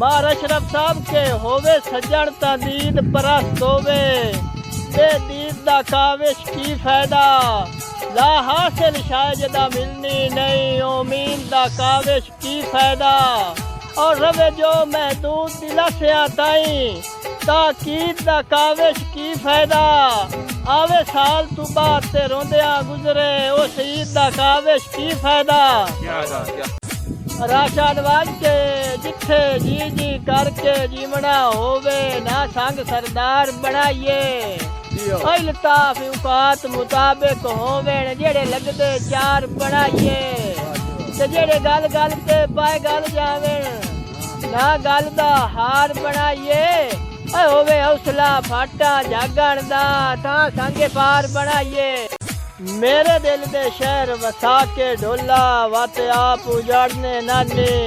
मार अशरफ साहब के होवे सज्जन ता दीद परस्त होवे, बेदीद दा काविश की फायदा, ला हासिल शायदा मिलनी नहीं, उम्मीद दा काविश की फायदा। और रवे जो महदूद दिला से आताई, ताकीद दा काविश की फायदा, आवे साल तू बाद ते रोंदिया गुजरे, ओ शहीद दा काविश की फायदा। राशा नवाज के जिथे जी जी करके जीवना होवे, ना संग सरदार बनाइए, इल्ताफ औकात मुताबिक होवे, जेड़े लगदे चार बनाइए, ते जेड़े गल गल ते पाए गल जावे, ना गल दा हार बनाइए, होवे हौसला फाटा जागण दा, तां संगे पार बनाइए। मेरे दिल दे शहर वसा के ढोला, वत आप उजाड़ने नानी,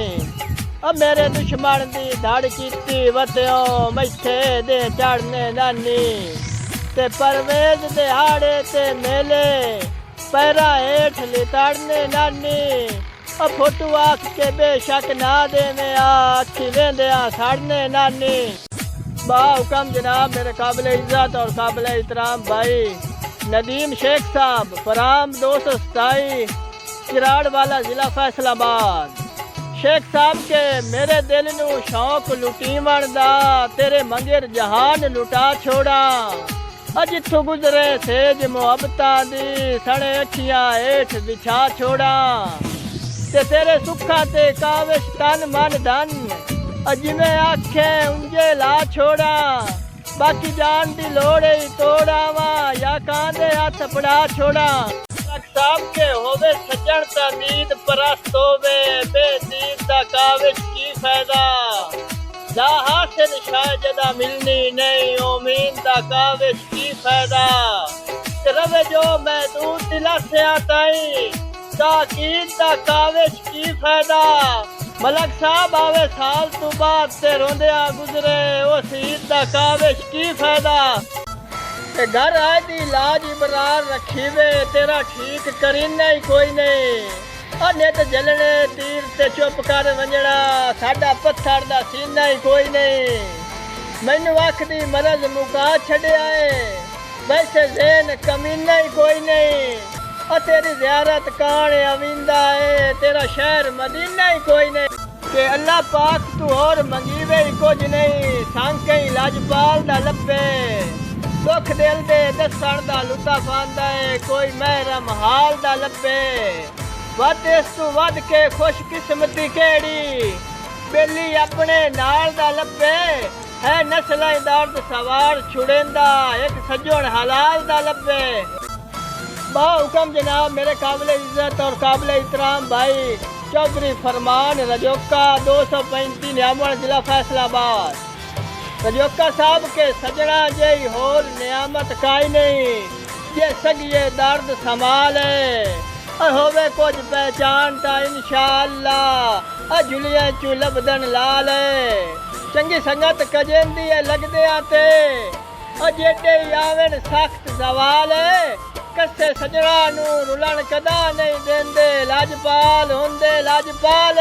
अब मेरे दुश्मन दी धड़ कीती, वत्यों मैथे दे चढ़ने नानी, ते परवेज दे हाड़े ते मेले, पैरा हेठ लिताड़ने नानी, अब फोटू आख के बेशक ना दे में अच्छी वेंदिया साड़ने नानी। बाहुकम जनाब मेरे काबिल इज्जत और काबिल एहतराम भाई नदीम शेख साहब, फराम 227 किराड़ वाला जिला फैसलाबाद। शेख साहब के मेरे दिल नू शौक लुटीवण दा, तेरे मंगिर जहान लुटा छोड़ा, जिथों गुजरे सेज मुहब्बतां दी, सने अखियां हेठ बिछा छोड़ा, ते तेरे सुखा ते काविश तन मन धन, जिवें आखे उंजे ला छोड़ा, बाकी जान दी लोड़े तोड़ावा, या कांदे हाथ पड़ा छोड़ा। साहब के होवे सज्जन ता दीद परस्त होवे, बेदीद दा काविश की फायदा, ला हासिल शायदा मिलनी नहीं, उम्मीद दा काविश की फायदा। रवे जो महदूद दिला से आताई, ताकीद दा काविश की फायदा, मलक साहब आवे साल तू बाद ते रोंदिया गुजरे, ओ शहीद दा काविश की फायदा। ते घर आए दी लाज इबरार रखी वे, तेरा ठीक करीना ही कोई नहीं, नित जलने तीर ते चुप कर वंजड़ा, साडा पत्थर दा सीना ही कोई नहीं, मैनू आखदी मरज मुका छड़िया है, वैसे ज़हन कमीना ही कोई नहीं, तेरी ज़ियारत कान अविंदा है, तेरा शहर मदीना ही कोई नहीं, के अल्लाह पाक तू और मंगीवे ही कुछ नहीं, संग कहीं लाजपाल दा लब्बे, दुख दिल दे दसण दा लुत्फ आंदा है, कोई महरम हाल दा लब्बे, वद इस तू वद के खुश किस्मती केड़ी, बेली अपने नाल दा लब्बे, है नस्लें दर्द सवार छुड़ेंदा, एक सज्जन हलाल दा लब्बे। बाहुकम जनाब मेरे काबिल इज्जत और काबिल एहतराम भाई चौधरी फरमान रजोका 235 न्यामण जिला फैसलाबाद। रजोका साहब के सजना जई होर नियामत काई नहीं, ये सगिए दर्द संभाले, होवे कुछ पहचान ता इंशाअल्लाह, जुलिया चू लबदन लाल, चंगी संगत कजेंदी है लगदे आते, जेडे आवन सख्त सवाल, कसे सजना नू रुलन कदा नहीं देंदे, लाजपाल होंदे लाजपाल।